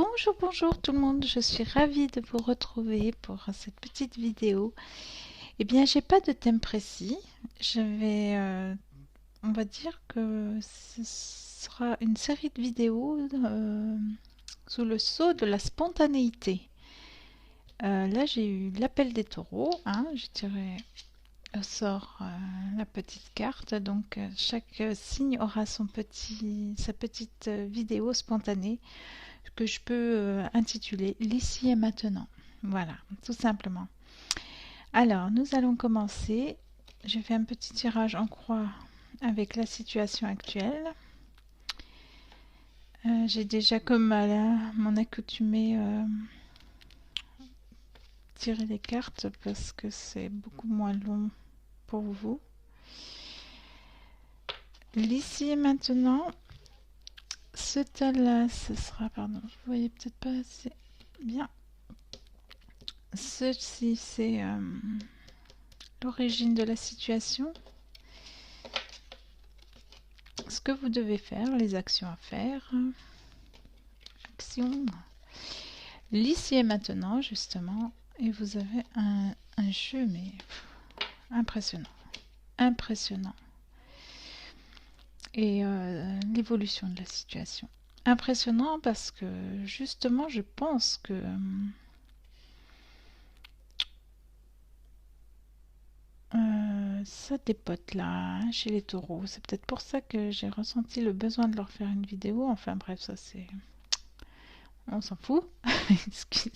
Bonjour, bonjour tout le monde, je suis ravie de vous retrouver pour cette petite vidéo. Eh bien, j'ai pas de thème précis, on va dire que ce sera une série de vidéos sous le sceau de la spontanéité. Là, j'ai eu l'appel des taureaux, hein, j'ai tiré au sort la petite carte, donc chaque signe aura sa petite vidéo spontanée que je peux intituler l'ici et maintenant. Voilà, tout simplement. Alors, nous allons commencer. Je fais un petit tirage en croix avec la situation actuelle. J'ai déjà, comme à mon accoutumée, tiré les cartes parce que c'est beaucoup moins long pour vous. L'ici et maintenant, ce tas-là, ce sera, pardon, vous voyez peut-être pas assez bien. Ceci, c'est l'origine de la situation. Ce que vous devez faire, les actions à faire. Action. L'ici et maintenant, justement. Et vous avez un jeu, mais impressionnant. Impressionnant. Et l'évolution de la situation. Impressionnant parce que, justement, je pense que ça dépote là, hein, chez les taureaux. C'est peut-être pour ça que j'ai ressenti le besoin de leur faire une vidéo. Enfin bref, ça c'est... On s'en fout. Excusez.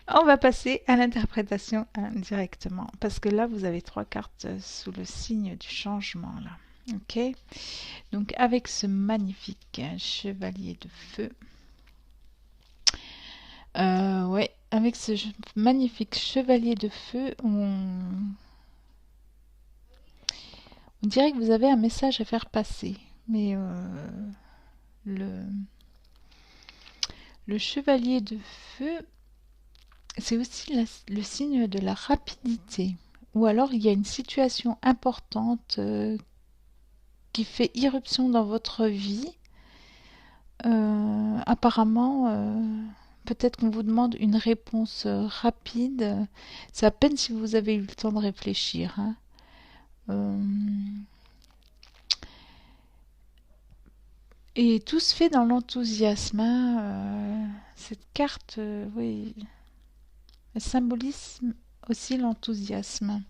On va passer à l'interprétation directement. Parce que là, vous avez 3 cartes sous le signe du changement. Là. Ok. Donc avec ce magnifique chevalier de feu. Ouais, avec ce magnifique chevalier de feu, on dirait que vous avez un message à faire passer. Mais le chevalier de feu, c'est aussi le signe de la rapidité. Ou alors il y a une situation importante qui fait irruption dans votre vie. Apparemment, peut-être qu'on vous demande une réponse rapide. C'est à peine si vous avez eu le temps de réfléchir. Hein. Et tout se fait dans l'enthousiasme. Hein. Cette carte, oui, elle symbolise aussi l'enthousiasme.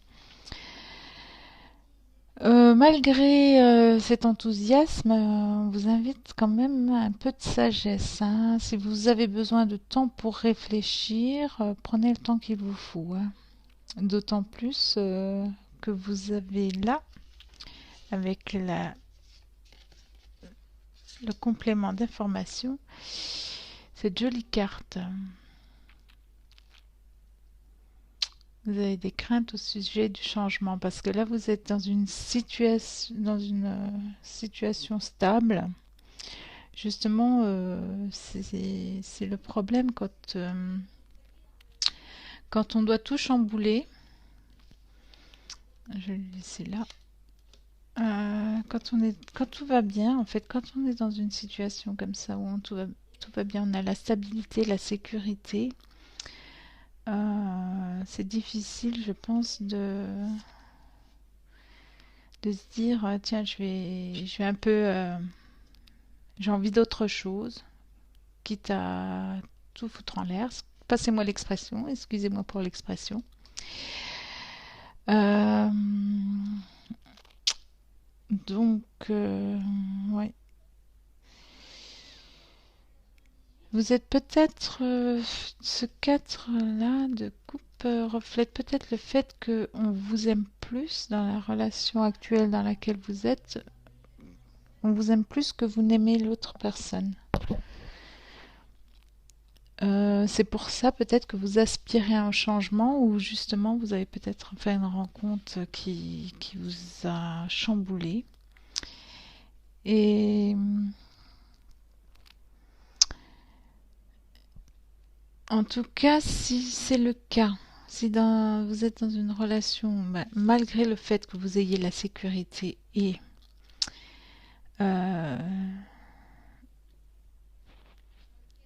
Malgré cet enthousiasme, on vous invite quand même à un peu de sagesse. Hein. Si vous avez besoin de temps pour réfléchir, prenez le temps qu'il vous faut. Hein. D'autant plus que vous avez là, avec le complément d'information, cette jolie carte. Vous avez des craintes au sujet du changement parce que là vous êtes dans une situation stable. Justement, c'est le problème quand on doit tout chambouler. Je vais le laisser là. Quand tout va bien, en fait, quand on est dans une situation comme ça où tout va bien, on a la stabilité, la sécurité. C'est difficile, je pense, de se dire tiens, je vais un peu, j'ai envie d'autre chose, quitte à tout foutre en l'air. Passez-moi l'expression, excusez-moi pour l'expression. Donc, ouais. Vous êtes peut-être, ce 4-là de coupe reflète peut-être le fait qu'on vous aime plus dans la relation actuelle dans laquelle vous êtes. On vous aime plus que vous n'aimez l'autre personne. C'est pour ça peut-être que vous aspirez à un changement ou justement vous avez peut-être fait une rencontre qui vous a chamboulé. Et en tout cas, si c'est le cas, si vous êtes dans une relation, malgré le fait que vous ayez la sécurité et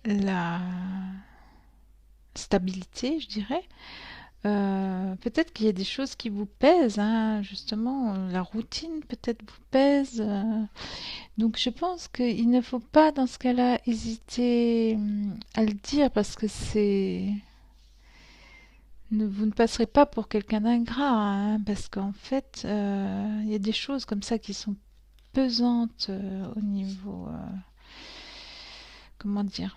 la stabilité, je dirais. Peut-être qu'il y a des choses qui vous pèsent, hein, justement, la routine peut-être vous pèse. Donc je pense qu'il ne faut pas dans ce cas-là hésiter à le dire parce que vous ne passerez pas pour quelqu'un d'ingrat, hein, parce qu'en fait, il y a des choses comme ça qui sont pesantes au niveau, comment dire,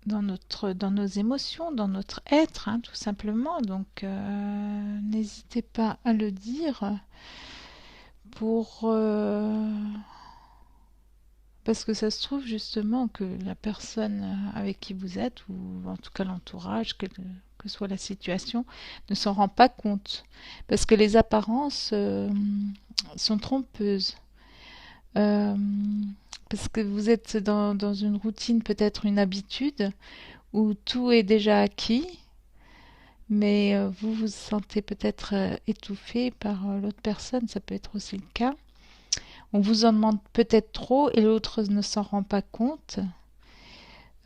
dans nos émotions, dans notre être, hein, tout simplement. Donc, n'hésitez pas à le dire pour parce que ça se trouve justement que la personne avec qui vous êtes, ou en tout cas l'entourage, que soit la situation, ne s'en rend pas compte. Parce que les apparences sont trompeuses. Euh, Parce que vous êtes dans une routine, peut-être une habitude, où tout est déjà acquis, mais vous vous sentez peut-être étouffé par l'autre personne, ça peut être aussi le cas. On vous en demande peut-être trop et l'autre ne s'en rend pas compte.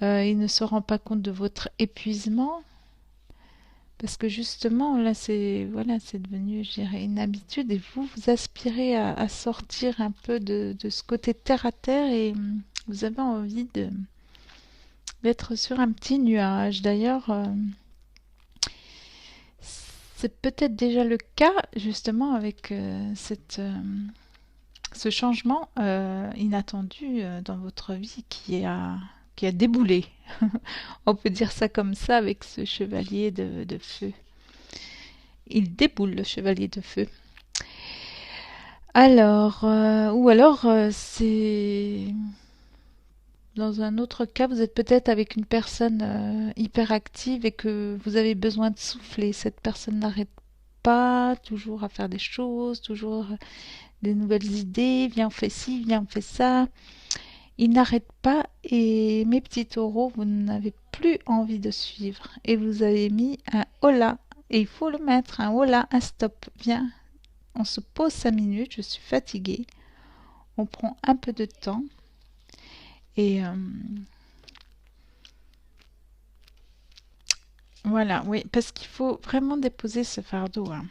Il ne se rend pas compte de votre épuisement parce que justement là c'est voilà c'est devenu je dirais une habitude et vous aspirez à sortir un peu de ce côté terre à terre et vous avez envie d'être sur un petit nuage. D'ailleurs, c'est peut-être déjà le cas justement avec ce changement inattendu dans votre vie qui a déboulé. On peut dire ça comme ça avec ce chevalier de feu. Il déboule le chevalier de feu. Alors, ou alors c'est dans un autre cas, vous êtes peut-être avec une personne hyperactive et que vous avez besoin de souffler. Cette personne n'arrête pas toujours à faire des choses, toujours des nouvelles idées, viens on fait ci, viens on fait ça. Il n'arrête pas et mes petits taureaux, vous n'avez plus envie de suivre. Et vous avez mis un hola. Et il faut le mettre, un hola, un stop. Viens, on se pose 5 minutes, je suis fatiguée. On prend un peu de temps. Et voilà, oui, parce qu'il faut vraiment déposer ce fardeau, hein.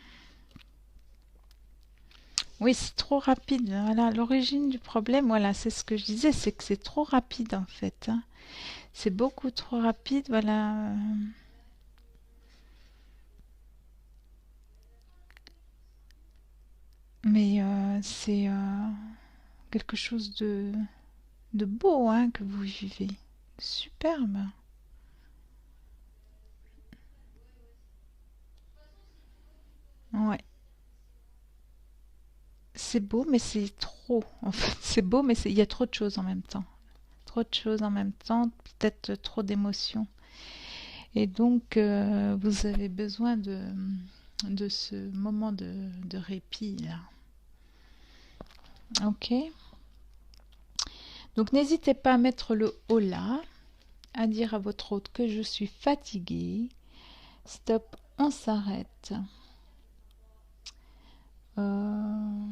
Oui, c'est trop rapide. Voilà, l'origine du problème, voilà, c'est ce que je disais, c'est que c'est trop rapide en fait, hein. C'est beaucoup trop rapide, voilà. Mais c'est quelque chose de beau, hein, que vous vivez. Superbe. Ouais. C'est beau, mais c'est trop. En fait, c'est beau, mais il y a trop de choses en même temps. Trop de choses en même temps, peut-être trop d'émotions. Et donc, vous avez besoin de ce moment de répit, là. Ok. Donc, n'hésitez pas à mettre le haut là, à dire à votre hôte que je suis fatiguée. Stop, on s'arrête. Euh,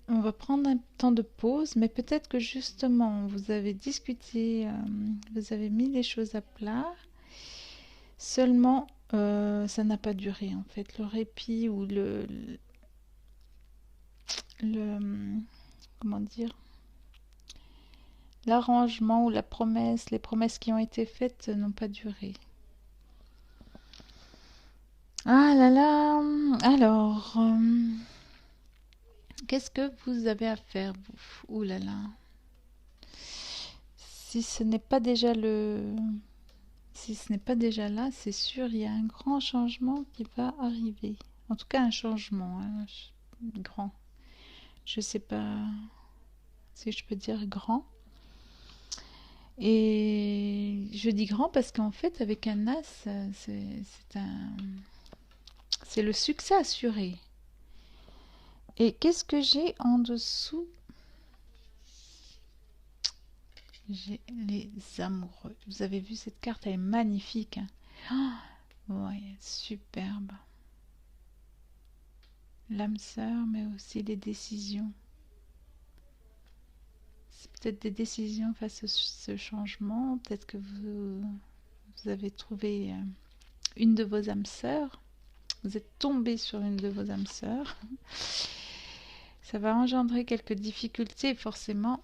on va prendre un temps de pause, mais peut-être que justement, vous avez discuté, vous avez mis les choses à plat. Seulement, ça n'a pas duré en fait. Le répit ou le comment dire, l'arrangement ou la promesse, les promesses qui ont été faites n'ont pas duré. Ah là là, alors, qu'est-ce que vous avez à faire, vous? Ouh là là. Si ce n'est pas déjà si ce n'est pas déjà là, c'est sûr, il y a un grand changement qui va arriver. En tout cas, un changement, hein, grand. Je sais pas si je peux dire grand. Et je dis grand parce qu'en fait, avec un as, c'est le succès assuré. Et qu'est-ce que j'ai en dessous? J'ai les amoureux. Vous avez vu cette carte, elle est magnifique, hein. Oh, ouais, superbe. L'âme sœur, mais aussi les décisions. peut-être des décisions face à ce changement. Peut-être que vous avez trouvé une de vos âmes sœurs. Vous êtes tombé sur une de vos âmes sœurs. Ça va engendrer quelques difficultés, forcément.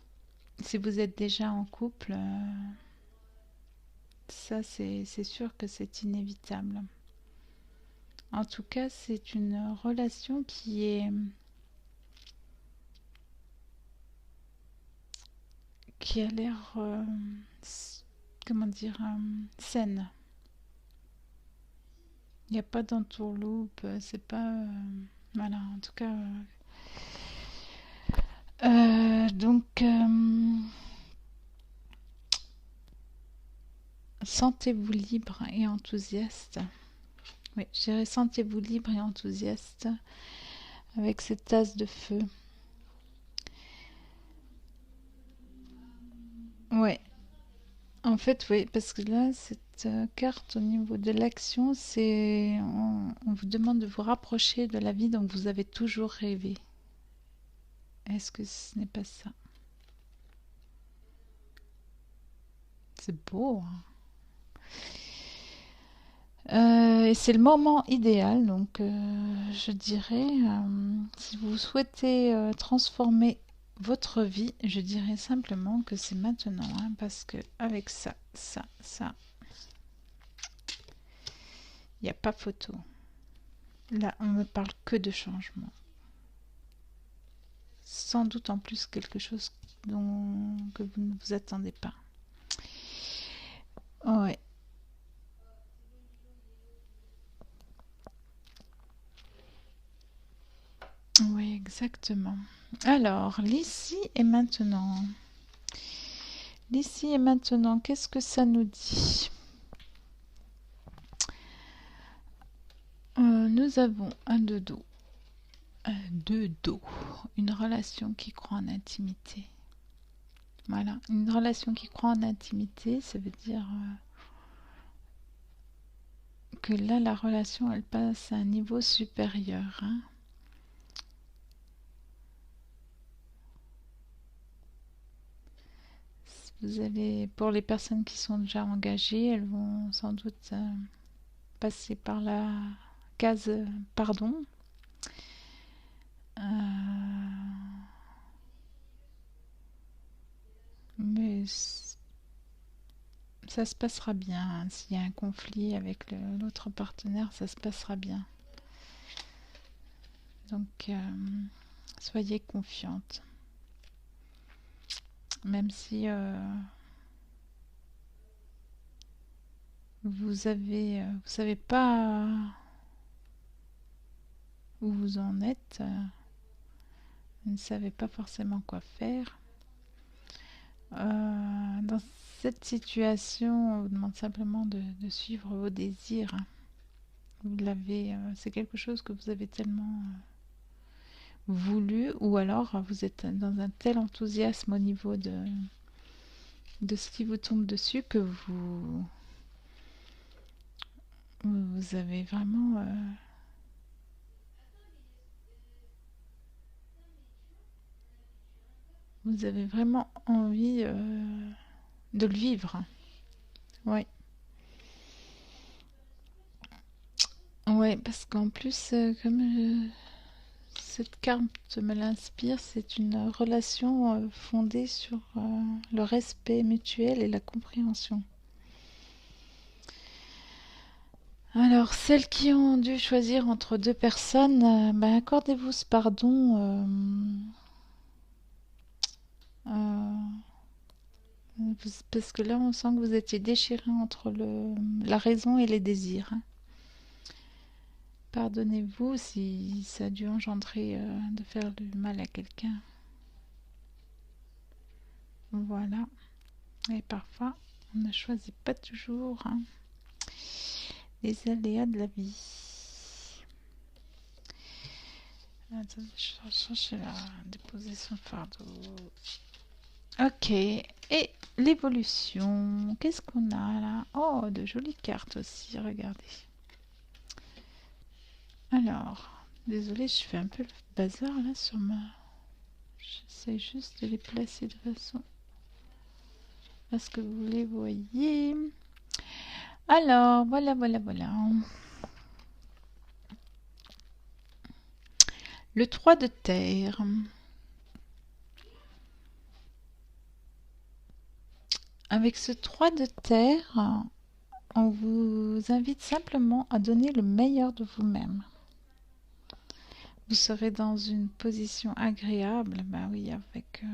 Si vous êtes déjà en couple, ça c'est sûr que c'est inévitable. En tout cas, c'est une relation qui a l'air, comment dire, saine. Il n'y a pas d'entourloupe, c'est pas... voilà, en tout cas... donc, sentez-vous libre et enthousiaste. Oui, je dirais sentez-vous libre et enthousiaste avec cette tasse de feu. Ouais, en fait, oui, parce que là, cette carte au niveau de l'action, on vous demande de vous rapprocher de la vie dont vous avez toujours rêvé. Est-ce que ce n'est pas ça? C'est beau, hein. Et c'est le moment idéal, donc je dirais, si vous souhaitez transformer votre vie, je dirais simplement que c'est maintenant, hein, parce que avec ça, il n'y a pas photo. Là, on ne parle que de changement. Sans doute en plus quelque chose que vous ne vous attendez pas. Ouais. Oui, exactement. Alors, l'ici et maintenant. L'ici et maintenant, qu'est-ce que ça nous dit? Nous avons un de dos. De dos. Une relation qui croit en intimité. Voilà. Une relation qui croit en intimité, ça veut dire que là, la relation, elle passe à un niveau supérieur, hein. Vous allez, pour les personnes qui sont déjà engagées, elles vont sans doute passer par la case pardon. Mais ça se passera bien. S'il y a un conflit avec l'autre partenaire, ça se passera bien. Donc, soyez confiante. Même si vous savez pas où vous en êtes, vous ne savez pas forcément quoi faire. Dans cette situation, on vous demande simplement de suivre vos désirs. Vous l'avez, c'est quelque chose que vous avez tellement voulu, ou alors vous êtes dans un tel enthousiasme au niveau de ce qui vous tombe dessus que vous avez vraiment envie de le vivre. Ouais. Ouais, parce qu'en plus, comme cette carte me l'inspire, c'est une relation fondée sur le respect mutuel et la compréhension. Alors, celles qui ont dû choisir entre deux personnes, accordez-vous ce pardon. Parce que là, on sent que vous étiez déchiré entre la raison et les désirs, hein. Pardonnez-vous si ça a dû engendrer de faire du mal à quelqu'un. Voilà. Et parfois, on ne choisit pas toujours, hein, les aléas de la vie. Attendez, je vais chercher la déposer son fardeau. Ok. Et l'évolution. Qu'est-ce qu'on a là? Oh, de jolies cartes aussi, regardez. Alors, désolée, je fais un peu le bazar là sur ma... J'essaie juste de les placer de façon pas ce que vous les voyez. Alors, voilà. Le 3 de terre. Avec ce 3 de terre, on vous invite simplement à donner le meilleur de vous-même. Vous serez dans une position agréable, bah oui, avec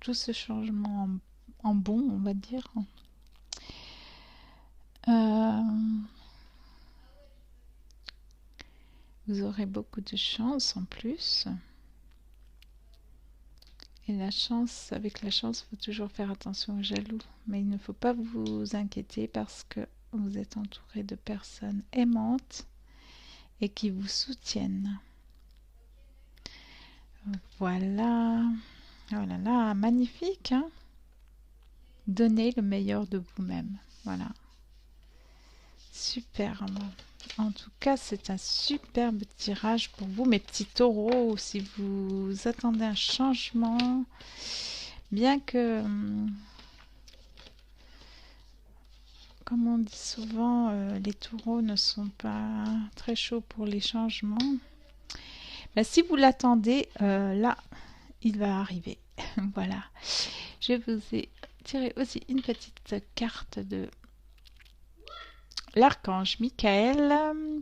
tout ce changement en bon, on va dire. Vous aurez beaucoup de chance en plus. Et la chance, avec la chance, il faut toujours faire attention aux jaloux. Mais il ne faut pas vous inquiéter parce que vous êtes entouré de personnes aimantes et qui vous soutiennent. Voilà. Oh là là, magnifique, hein? Donnez le meilleur de vous-même. Voilà. Superbe. En tout cas, c'est un superbe tirage pour vous, mes petits taureaux. Si vous attendez un changement, bien que, comme on dit souvent, les taureaux ne sont pas très chauds pour les changements. Ben, si vous l'attendez, là, il va arriver. Voilà. Je vous ai tiré aussi une petite carte de l'archange Michael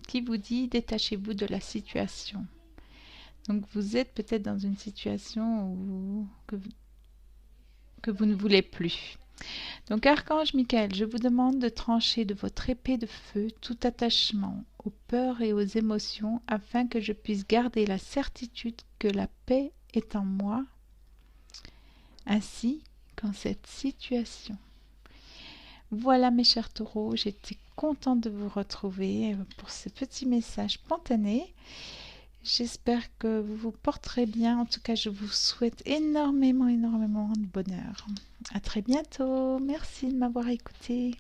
qui vous dit détachez-vous de la situation. Donc vous êtes peut-être dans une situation où, que vous ne voulez plus. Donc archange Michael, je vous demande de trancher de votre épée de feu tout attachement aux peurs et aux émotions afin que je puisse garder la certitude que la paix est en moi ainsi qu'en cette situation. Voilà mes chers taureaux, j'étais contente de vous retrouver pour ce petit message spontané. J'espère que vous vous porterez bien. En tout cas, je vous souhaite énormément de bonheur. À très bientôt. Merci de m'avoir écouté.